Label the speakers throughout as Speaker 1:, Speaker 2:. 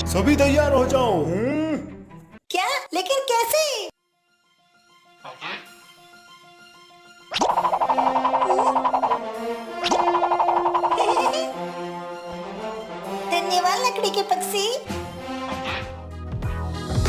Speaker 1: सभी तैयार हो जाओ।
Speaker 2: क्या? लेकिन कैसे? धन्यवाद लकड़ी के पक्षी।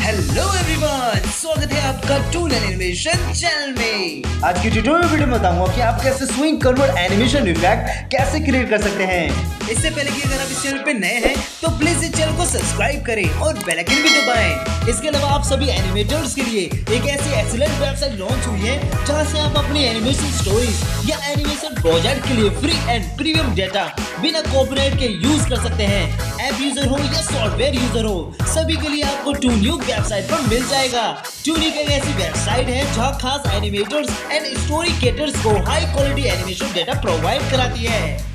Speaker 3: हेलो एवरीवन, स्वागत है आपका टूल एनिमेशन चैनल में। आज की ट्यूटोरियल वीडियो में बताऊंगा कि आप कैसे स्विंग कन्वर्ट एनिमेशन इफेक्ट कैसे क्रिएट कर सकते हैं। इससे पहले कि अगर आप इस चैनल पे नए हैं तो प्लीज इस चैनल को सब्सक्राइब करें और बेल आइकन भी दबाएं। इसके अलावा आप सभी एनिमेटर्स के लिए एक ऐसी एक्सीलेंट वेबसाइट लॉन्च हुई है जहां से आप अपनी एनिमेशन स्टोरीज या एनिमेशन प्रोजेक्ट के लिए फ्री एंड प्रीमियम डेटा बिना कॉपीराइट के यूज कर सकते हैं। ऐप यूजर हो या सॉफ्टवेयर यूजर हो, सभी के लिए आपको ट्यूनिक वेबसाइट पर मिल जाएगा। ट्यूनिक एक ऐसी वेबसाइट है जहां खास एनिमेटर्स एंड स्टोरी क्रिएटर्स को high quality animation data provide कराती है।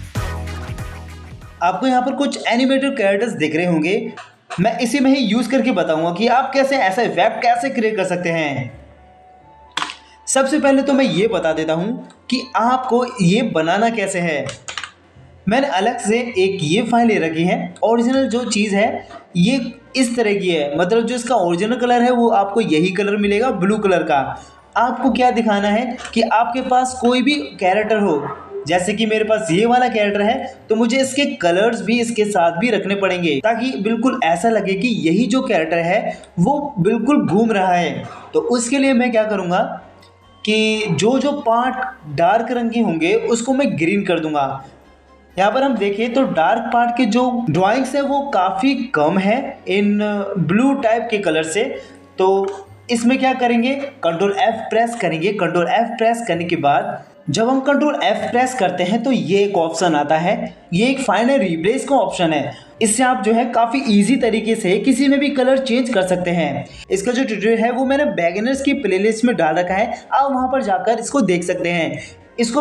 Speaker 3: आपको यहाँ पर कुछ एनिमेटेड कैरेक्टर्स दिख रहे होंगे। मैं इसी में ही यूज करके बताऊंगा कि आप कैसे ऐसा इफेक्ट कैसे क्रिएट कर सकते हैं। सबसे पहले तो मैं ये बता देता हूं कि आपको ये बनाना कैसे है। मैंने अलग से एक ये फाइल ले रखी है। ओरिजिनल जो चीज़ है ये इस तरह की है, मतलब जो इसका ओरिजिनल कलर है वो आपको यही कलर मिलेगा, ब्लू कलर का। आपको क्या दिखाना है कि आपके पास कोई भी कैरेक्टर हो, जैसे कि मेरे पास ये वाला कैरेक्टर है तो मुझे इसके कलर्स भी इसके साथ भी रखने पड़ेंगे ताकि बिल्कुल ऐसा लगे कि यही जो कैरेक्टर है वो बिल्कुल घूम रहा है। तो उसके लिए मैं क्या करूँगा कि जो जो पार्ट डार्क रंग के होंगे उसको मैं ग्रीन कर दूंगा। यहाँ पर हम देखें तो डार्क पार्ट के जो ड्राइंग्स है वो काफ़ी कम है इन ब्लू टाइप के कलर से। तो इसमें क्या करेंगे, कंट्रोल F प्रेस करेंगे। कंट्रोल F प्रेस करने के बाद जब हम कंट्रोल F प्रेस करते हैं तो ये एक ऑप्शन आता है, ये एक फाइनल रिप्लेस का ऑप्शन है। इससे आप जो है काफ़ी इजी तरीके से किसी में भी कलर चेंज कर सकते हैं। इसका जो ट्यूटोरियल है वो मैंने बिगिनर्स की प्लेलिस्ट में डाल रखा है, आप वहाँ पर जाकर इसको देख सकते हैं। इसको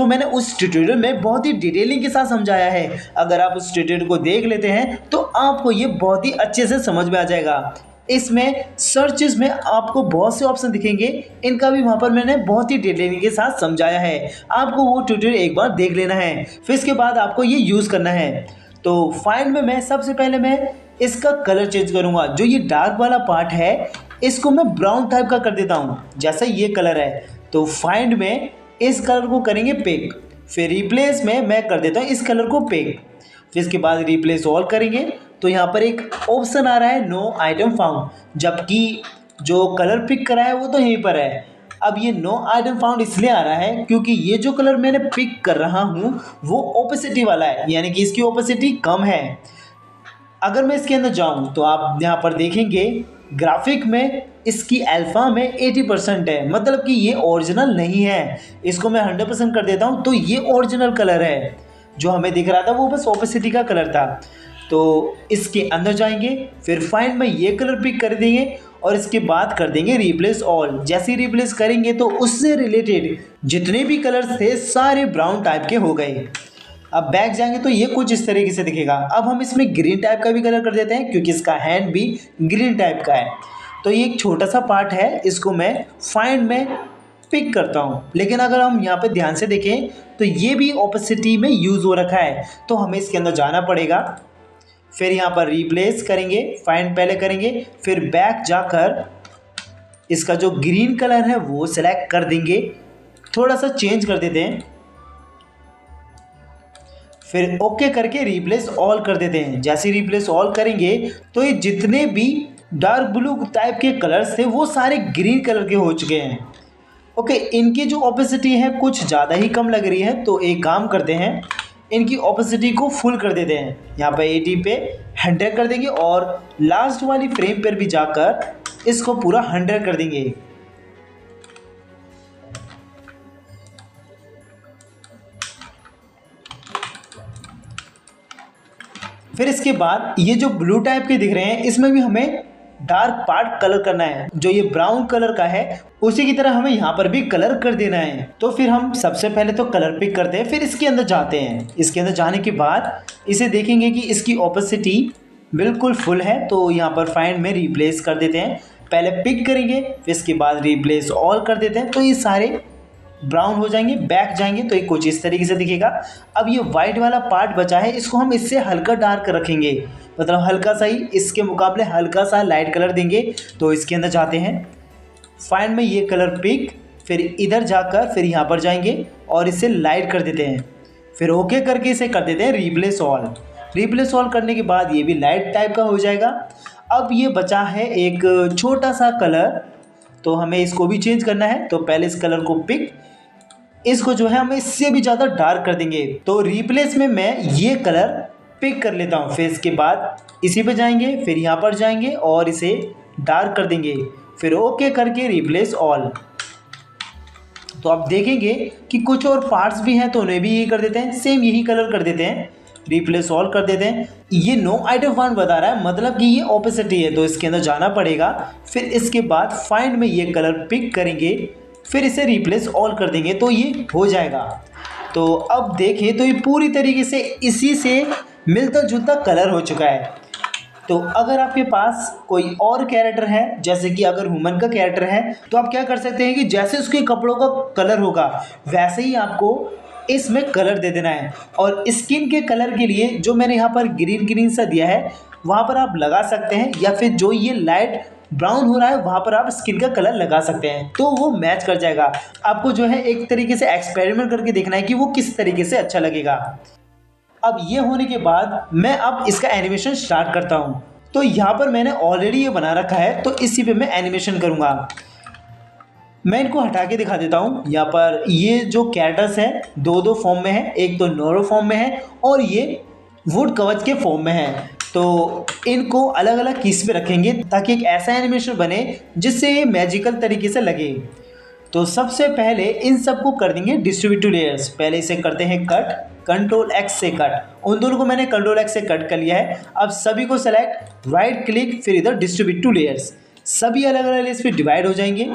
Speaker 3: मैंने उस ट्यूटोरियल में बहुत ही डिटेलिंग के साथ समझाया है। अगर आप उस ट्यूटोरियल को देख लेते हैं तो आपको ये बहुत ही अच्छे से समझ में आ जाएगा। इसमें सर्चेस में आपको बहुत से ऑप्शन दिखेंगे, इनका भी वहाँ पर मैंने बहुत ही डिटेलिंग के साथ समझाया है। आपको वो ट्यूटोरियल एक बार देख लेना है, फिर इसके बाद आपको ये यूज़ करना है। तो फाइंड में मैं सबसे पहले मैं इसका कलर चेंज करूँगा। जो ये डार्क वाला पार्ट है इसको मैं ब्राउन टाइप का कर देता हूँ, जैसा ये कलर है। तो फाइंड में इस कलर को करेंगे पिक, फिर रिप्लेस में मैं कर देता हूँ इस कलर को पिक, फिर इसके बाद रिप्लेस ऑल करेंगे तो यहाँ पर एक ऑप्शन आ रहा है नो आइटम फाउंड, जबकि जो कलर पिक करा है वो तो यहीं पर है। अब ये नो आइटम फाउंड इसलिए आ रहा है क्योंकि ये जो कलर मैंने पिक कर रहा हूँ वो ओपेसिटी वाला है, यानी कि इसकी ओपेसिटी कम है। अगर मैं इसके अंदर जाऊँ तो आप यहाँ पर देखेंगे ग्राफिक में इसकी अल्फ़ा में 80% है, मतलब कि ये ओरिजिनल नहीं है। इसको मैं 100% कर देता हूँ तो ये ओरिजिनल कलर है। जो हमें दिख रहा था वो बस ओपेसिटी का कलर था। तो इसके अंदर जाएंगे, फिर फाइंड में ये कलर पिक कर देंगे और इसके बाद कर देंगे रिप्लेस ऑल। जैसे ही रिप्लेस करेंगे तो उससे रिलेटेड जितने भी कलर्स थे सारे ब्राउन टाइप के हो गए। अब बैक जाएंगे तो ये कुछ इस तरीके से दिखेगा। अब हम इसमें ग्रीन टाइप का भी कलर कर देते हैं क्योंकि इसका हैंड भी ग्रीन टाइप का है। तो ये एक छोटा सा पार्ट है, इसको मैं फाइंड में पिक करता हूँ। लेकिन अगर हम यहाँ पे ध्यान से देखें तो ये भी ओपेसिटी में यूज़ हो रखा है, तो हमें इसके अंदर जाना पड़ेगा। फिर यहाँ पर रिप्लेस करेंगे, फाइंड पहले करेंगे, फिर बैक जाकर इसका जो ग्रीन कलर है वो सिलेक्ट कर देंगे, थोड़ा सा चेंज कर देते हैं, फिर ओके करके रिप्लेस ऑल कर देते हैं। जैसे रिप्लेस ऑल करेंगे तो ये जितने भी डार्क ब्लू टाइप के कलर्स थे वो सारे ग्रीन कलर के हो चुके हैं। ओके, इनकी जो ओपेसिटी है कुछ ज़्यादा ही कम लग रही है, तो एक काम करते हैं इनकी ओपेसिटी को फुल कर देते हैं। यहाँ पे 80 पे 100 कर देंगे और लास्ट वाली फ्रेम पर भी जाकर इसको पूरा 100 कर देंगे। फिर इसके बाद ये जो ब्लू टाइप के दिख रहे हैं इसमें भी हमें डार्क पार्ट कलर करना है। जो ये ब्राउन कलर का है उसी की तरह हमें यहाँ पर भी कलर कर देना है। तो फिर हम सबसे पहले तो कलर पिक करते हैं, फिर इसके अंदर जाते हैं। इसके अंदर जाने के बाद इसे देखेंगे कि इसकी ओपेसिटी बिल्कुल फुल है, तो यहाँ पर फाइंड में रिप्लेस कर देते हैं। पहले पिक करेंगे फिर इसके बाद रिप्लेस ऑल कर देते हैं, तो ये सारे ब्राउन हो जाएंगे। बैक जाएंगे तो ये कुछ इस तरीके से दिखेगा। अब ये वाइट वाला पार्ट बचा है इसको हम इससे हल्का डार्क रखेंगे। मतलब हल्का सा ही, इसके मुकाबले हल्का सा लाइट कलर देंगे। तो इसके अंदर जाते हैं, फाइंड में ये कलर पिक, फिर इधर जाकर फिर यहाँ पर जाएंगे और इसे लाइट कर देते हैं। फिर ओके करके इसे कर देते हैं रिप्लेस ऑल। रिप्लेस ऑल करने के बाद ये भी लाइट टाइप का हो जाएगा। अब ये बचा है एक छोटा सा कलर, तो हमें इसको भी चेंज करना है। तो पहले इस कलर को पिक, इसको जो है हम इससे भी ज़्यादा डार्क कर देंगे। तो रिप्लेस में मैं ये कलर पिक कर लेता हूँ। फिर इसके बाद इसी पे जाएंगे, फिर यहाँ पर जाएंगे और इसे डार्क कर देंगे। फिर ओके करके रिप्लेस ऑल। तो आप देखेंगे कि कुछ और पार्ट्स भी हैं, तो उन्हें भी यही कर देते हैं, सेम यही कलर कर देते हैं, रिप्लेस ऑल कर देते हैं। ये नो आइटम फाइंड बता रहा है, मतलब कि ये ऑपोसिटी है, तो इसके अंदर जाना पड़ेगा। फिर इसके बाद फाइंड में ये कलर पिक करेंगे, फिर इसे रिप्लेस ऑल कर देंगे, तो ये हो जाएगा। तो अब देखिए, तो ये पूरी तरीके से इसी से मिलता जुलता कलर हो चुका है। तो अगर आपके पास कोई और कैरेक्टर है, जैसे कि अगर ह्यूमन का कैरेक्टर है, तो आप क्या कर सकते हैं कि जैसे उसके कपड़ों का कलर होगा वैसे ही आपको इसमें कलर दे देना है। और स्किन के कलर के लिए जो मैंने यहाँ पर ग्रीन ग्रीन सा दिया है वहाँ पर आप लगा सकते हैं, या फिर जो ये लाइट ब्राउन हो रहा है वहाँ पर आप स्किन का कलर लगा सकते हैं, तो वो मैच कर जाएगा। आपको जो है एक तरीके से एक्सपेरिमेंट करके देखना है कि वो किस तरीके से अच्छा लगेगा। अब ये होने के बाद मैं अब इसका एनिमेशन स्टार्ट करता हूँ। तो यहाँ पर मैंने ऑलरेडी ये बना रखा है, तो इसी पे मैं एनिमेशन करूँगा। मैं इनको हटा के दिखा देता हूँ। यहाँ पर ये जो कैरेक्टर्स हैं दो दो फॉर्म में है, एक तो नॉर्मल फॉर्म में है और ये वुड कवच के फॉर्म में है। तो इनको अलग अलग कीज पे रखेंगे ताकि एक ऐसा एनिमेशन बने जिससे ये मैजिकल तरीके से लगे। तो सबसे पहले इन सबको कर देंगे डिस्ट्रीब्यूट टू लेयर्स। पहले इसे करते हैं कट, कंट्रोल एक्स से कट। उन दोनों को मैंने कंट्रोल एक्स से कट कर लिया है। अब सभी को सेलेक्ट, राइट क्लिक, फिर इधर डिस्ट्रीब्यूट टू लेयर्स। सभी अलग अलग लेयर्स पे डिवाइड हो जाएंगे।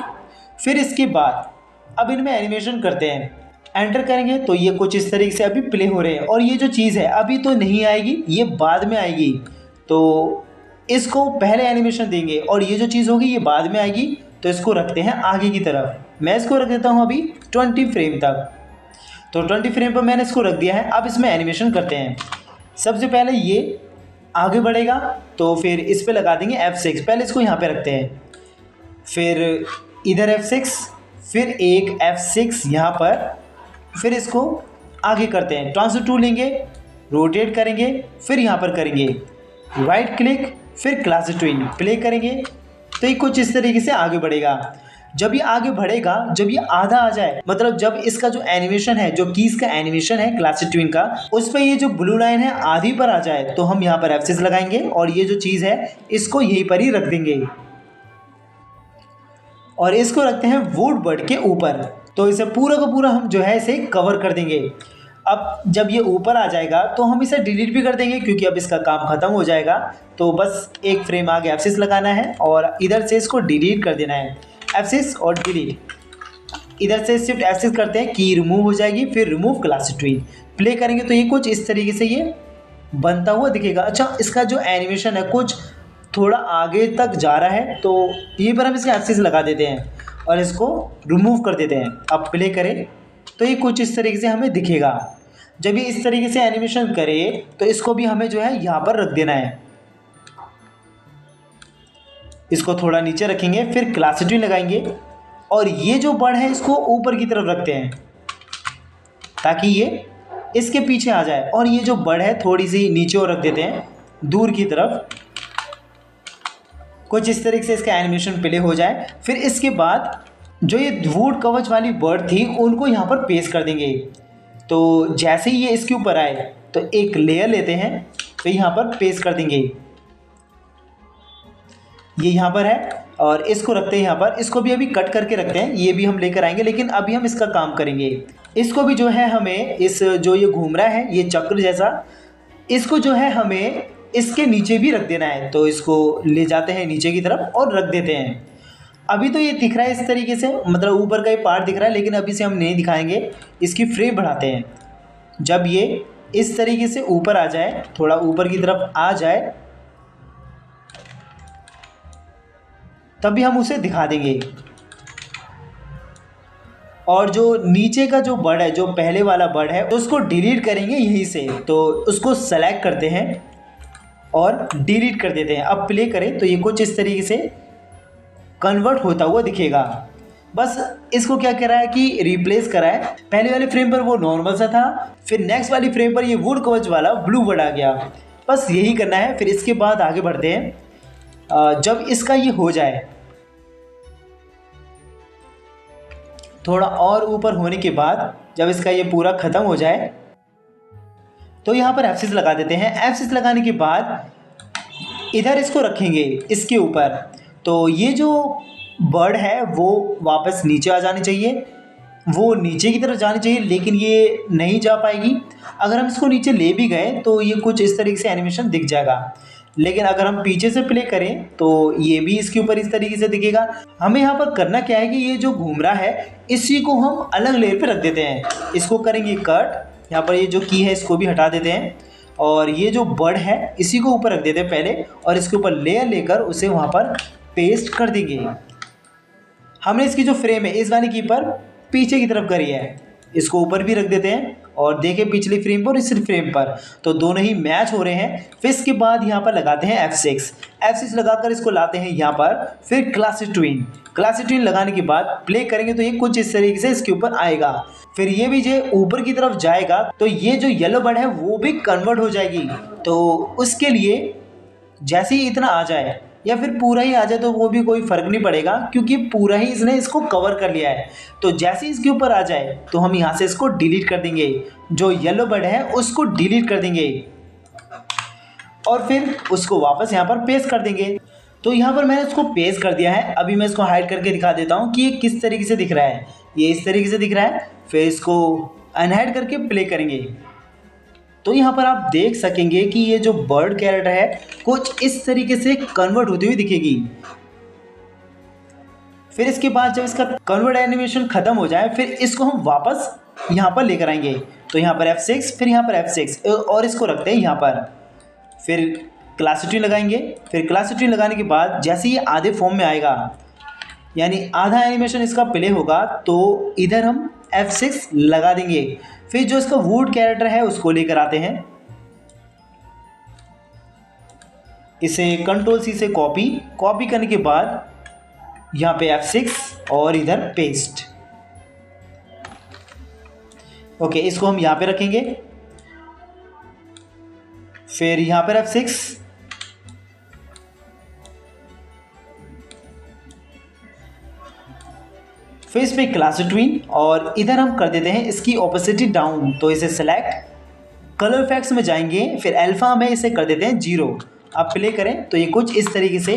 Speaker 3: फिर इसके बाद अब इनमें एनिमेशन करते हैं। एंटर करेंगे तो ये कुछ इस तरीके से अभी प्ले हो रहे हैं। और ये जो चीज़ है अभी तो नहीं आएगी, ये बाद में आएगी। तो इसको पहले एनिमेशन देंगे और ये जो चीज़ होगी ये बाद में आएगी। तो इसको रखते हैं आगे की तरफ। मैं इसको रख देता हूँ अभी 20 फ्रेम तक। तो 20 फ्रेम पर मैंने इसको रख दिया है। अब इसमें एनिमेशन करते हैं। सबसे पहले ये आगे बढ़ेगा, तो फिर इस पर लगा देंगे F6। पहले इसको यहाँ पे रखते हैं, फिर इधर F6, फिर एक F6 यहाँ पर, फिर इसको आगे करते हैं। ट्रांसफर टूल लेंगे, रोटेट करेंगे, फिर यहाँ पर करेंगे राइट क्लिक, फिर क्लासिक ट्विन प्ले करेंगे। तो ये कुछ इस तरीके से आगे बढ़ेगा। जब ये आगे बढ़ेगा, जब ये आधा आ जाए, मतलब जब इसका जो एनिमेशन है, जो कीज का एनिमेशन है क्लासिक ट्विन का, उस पर ये जो ब्लू लाइन है आधी पर आ जाए, तो हम यहाँ पर F6 लगाएंगे और ये जो चीज़ है इसको यहीं पर ही रख देंगे और इसको रखते हैं वुड बर्ड के ऊपर। तो इसे पूरा का पूरा हम जो है इसे कवर कर देंगे। अब जब ये ऊपर आ जाएगा तो हम इसे डिलीट भी कर देंगे, क्योंकि अब इसका काम ख़त्म हो जाएगा। तो बस एक फ्रेम आगे F6 लगाना है और इधर से इसको डिलीट कर देना है। F6 और डिलीट। इधर से शिफ्ट F6 करते हैं, की रिमूव हो जाएगी, फिर रिमूव क्लासिक ट्विन प्ले करेंगे। तो ये कुछ इस तरीके से ये बनता हुआ दिखेगा। अच्छा, इसका जो एनिमेशन है कुछ थोड़ा आगे तक जा रहा है, तो यहीं पर हम इसके F6 लगा देते हैं और इसको रिमूव कर देते हैं। अब प्ले करें तो ये कुछ इस तरीके से हमें दिखेगा। जब ये इस तरीके से एनिमेशन करे तो इसको भी हमें जो है यहाँ पर रख देना है। इसको थोड़ा नीचे रखेंगे, फिर क्लासिक ट्विन लगाएंगे और ये जो बर्ड है इसको ऊपर की तरफ रखते हैं ताकि ये इसके पीछे आ जाए। और ये जो बर्ड है थोड़ी सी नीचे और रख देते हैं दूर की तरफ। कुछ इस तरीके से इसका एनिमेशन प्ले हो जाए। फिर इसके बाद जो ये वुड कवच वाली बर्ड थी उनको यहाँ पर पेस्ट कर देंगे। तो जैसे ही ये इसके ऊपर आए तो एक लेयर लेते हैं, तो यहाँ पर पेस्ट कर देंगे। ये यहाँ पर है और इसको रखते हैं यहाँ पर। इसको भी अभी कट करके रखते हैं, ये भी हम लेकर आएंगे, लेकिन अभी हम इसका काम करेंगे। इसको भी जो है हमें इस जो ये घूम रहा है ये चक्र जैसा, इसको जो है हमें इसके नीचे भी रख देना है। तो इसको ले जाते हैं नीचे की तरफ और रख देते हैं। अभी तो ये दिख रहा है इस तरीके से, मतलब ऊपर का ये पार्ट दिख रहा है, लेकिन अभी से हम नहीं दिखाएंगे। इसकी फ्रेम बढ़ाते हैं। जब ये इस तरीके से ऊपर आ जाए, थोड़ा ऊपर की तरफ आ जाए, तभी हम उसे दिखा देंगे। और जो नीचे का जो बर्ड है, जो पहले वाला बर्ड है, उसको डिलीट करेंगे यहीं से। तो उसको सेलेक्ट करते हैं, और डिलीट कर देते हैं। अब प्ले करें तो ये कुछ इस तरीके से कन्वर्ट होता हुआ दिखेगा। बस इसको क्या करा है कि रिप्लेस करा है। पहले वाले फ्रेम पर वो नॉर्मल सा था, फिर नेक्स्ट वाली फ्रेम पर ये वुड कवच वाला ब्लू वर्ड आ गया। बस यही करना है। फिर इसके बाद आगे बढ़ते हैं। जब इसका ये हो जाए, थोड़ा और ऊपर होने के बाद जब इसका ये पूरा ख़त्म हो जाए तो यहाँ पर F6 लगा देते हैं। F6 लगाने के बाद इधर इसको रखेंगे इसके ऊपर। तो ये जो बर्ड है वो वापस नीचे आ जानी चाहिए, वो नीचे की तरफ जानी चाहिए, लेकिन ये नहीं जा पाएगी। अगर हम इसको नीचे ले भी गए तो ये कुछ इस तरीके से एनिमेशन दिख जाएगा, लेकिन अगर हम पीछे से प्ले करें तो ये भी इसके ऊपर इस तरीके से दिखेगा। हमें यहाँ पर करना क्या है कि ये जो घूम रहा है इसी को हम अलग लेयर पे रख देते हैं। इसको करेंगे कट, यहाँ पर ये जो की है इसको भी हटा देते हैं और ये जो बर्ड है इसी को ऊपर रख देते हैं पहले, और इसके ऊपर लेयर लेकर उसे वहाँ पर पेस्ट कर देंगे। हमने इसकी जो फ्रेम है इस वाली की पर पीछे की तरफ करी है, इसको ऊपर भी रख देते हैं और देखें पिछली फ्रेम पर और इस फ्रेम पर, तो दोनों ही मैच हो रहे हैं। फिर इसके बाद यहाँ पर लगाते हैं F6 लगाकर इसको लाते हैं यहाँ पर। फिर क्लासिक ट्विन लगाने के बाद प्ले करेंगे तो ये कुछ इस तरीके से इसके ऊपर आएगा। फिर ये भी जो ऊपर की तरफ जाएगा तो ये जो येलो बर्ड है वो भी कन्वर्ट हो जाएगी। तो उसके लिए जैसे ही इतना आ जाए या फिर पूरा ही आ जाए तो वो भी कोई फ़र्क नहीं पड़ेगा, क्योंकि पूरा ही इसने इसको कवर कर लिया है। तो जैसे ही इसके ऊपर आ जाए तो हम यहाँ से इसको डिलीट कर देंगे, जो येलो बर्ड है उसको डिलीट कर देंगे और फिर उसको वापस यहाँ पर पेस्ट कर देंगे। तो यहाँ पर मैंने इसको पेस्ट कर दिया है। अभी मैं इसको हाइड करके दिखा देता हूँ कि ये किस तरीके से दिख रहा है। ये इस तरीके से दिख रहा है। फिर इसको अनहाइड करके प्ले करेंगे तो यहाँ पर आप देख सकेंगे कि ये जो बर्ड कैरेक्टर है कुछ इस तरीके से कन्वर्ट होती हुई दिखेगी। फिर इसके बाद जब इसका कन्वर्ट एनिमेशन खत्म हो जाए फिर इसको हम वापस यहाँ पर लेकर आएंगे। तो यहाँ पर F6, फिर यहाँ पर F6 और इसको रखते हैं यहाँ पर। फिर क्लासिक ट्विन लगाएंगे। फिर क्लासिक ट्विन लगाने के बाद जैसे ये आधे फॉर्म में आएगा, यानी आधा एनिमेशन इसका प्ले होगा, तो इधर हम F6 लगा देंगे। फिर जो इसका वुड कैरेक्टर है उसको लेकर आते हैं, इसे Ctrl+C से कॉपी करने के बाद यहाँ पे F6 और इधर पेस्ट। ओके, इसको हम यहाँ पे रखेंगे। फिर यहाँ पर F6, फिर इस पे क्लासिक ट्विन और इधर हम कर देते हैं इसकी ओपेसिटी डाउन। तो इसे सेलेक्ट, कलर इफेक्ट्स में जाएंगे, फिर अल्फा में इसे कर देते हैं 0। आप प्ले करें तो ये कुछ इस तरीके से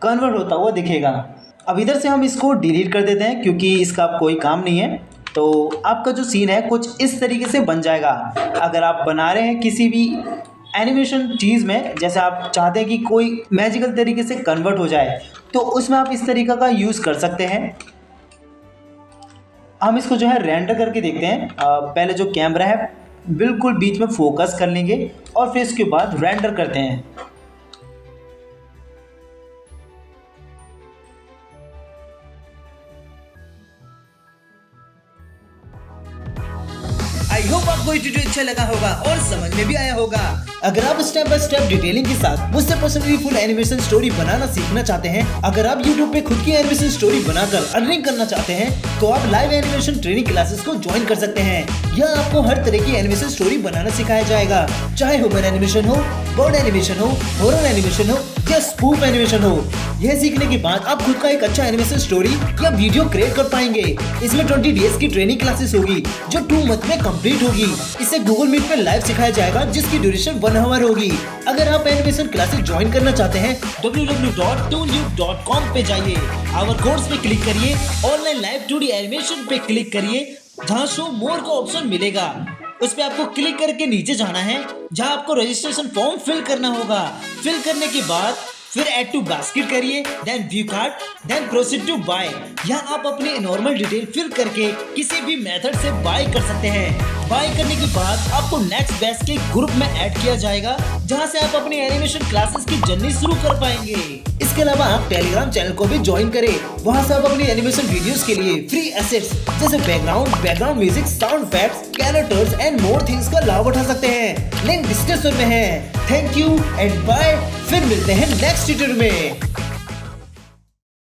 Speaker 3: कन्वर्ट होता हुआ दिखेगा। अब इधर से हम इसको डिलीट कर देते हैं क्योंकि इसका अब कोई काम नहीं है। तो आपका जो सीन है कुछ इस तरीके से बन जाएगा। अगर आप बना रहे हैं किसी भी एनिमेशन चीज़ में, जैसे आप चाहते हैं कि कोई मैजिकल तरीके से कन्वर्ट हो जाए, तो उसमें आप इस तरीका का यूज़ कर सकते हैं। हम इसको जो है रेंडर करके देखते हैं। पहले जो कैमरा है बिल्कुल बीच में फोकस कर लेंगे और फिर इसके बाद रेंडर करते हैं।
Speaker 1: आई होप आपको ये वीडियो अच्छा लगा होगा और समझ में भी आया होगा।
Speaker 3: अगर आप स्टेप बाय स्टेप डिटेलिंग के साथ मुझसे पर्सनली फुल एनिमेशन स्टोरी बनाना सीखना चाहते हैं, अगर आप YouTube पे खुद की एनिमेशन स्टोरी बनाकर अर्निंग करना चाहते हैं, तो आप लाइव एनिमेशन ट्रेनिंग क्लासेस को ज्वाइन कर सकते हैं। यहाँ आपको हर तरह की एनिमेशन स्टोरी बनाना सिखाया जाएगा, चाहे ह्यूमन एनिमेशन हो, बर्ड एनिमेशन हो, हॉरर एनिमेशन हो या स्पूफ एनिमेशन हो। यह सीखने के बाद आप खुद का एक अच्छा एनिमेशन स्टोरी या वीडियो क्रिएट कर पाएंगे। इसमें 20 डेज की ट्रेनिंग क्लासेस होगी जो 2 मंथ में कंप्लीट होगी। इसे गूगल मीट पे लाइव सिखाया जाएगा जिसकी ड्यूरेशन 1 आवर होगी। अगर आप एनिमेशन क्लासेस ज्वाइन करना चाहते हैं www.toonloop.com पे जाइए, आवर कोर्स पे क्लिक करिए, ऑनलाइन लाइव 2D एनिमेशन पे क्लिक करिए, जहाँ शो मोर का ऑप्शन मिलेगा। उस पे आपको क्लिक करके नीचे जाना है, जहाँ आपको रजिस्ट्रेशन फॉर्म फिल करना होगा। फिल करने के बाद फिर ऐड टू बास्केट करिए, then view cart, then proceed to buy. यहाँ आप अपनी नॉर्मल डिटेल फिल करके किसी भी मेथड से बाय कर सकते हैं। बाय करने के बाद आपको नेक्स्ट बैच के ग्रुप में ऐड किया जाएगा, जहाँ से आप अपनी एनिमेशन क्लासेस की जर्नी शुरू कर पाएंगे। इसके अलावा आप टेलीग्राम चैनल को भी ज्वाइन करें, वहाँ से आप अपनी एनिमेशन वीडियोस के लिए फ्री एसेट्स जैसे background music, sound effects, characters and more things का लाभ उठा सकते हैं। लिंक डिस्क्रिप्शन में है। Thank you and bye. फिर मिलते हैं नेक्स्ट ट्यूटोरियल में।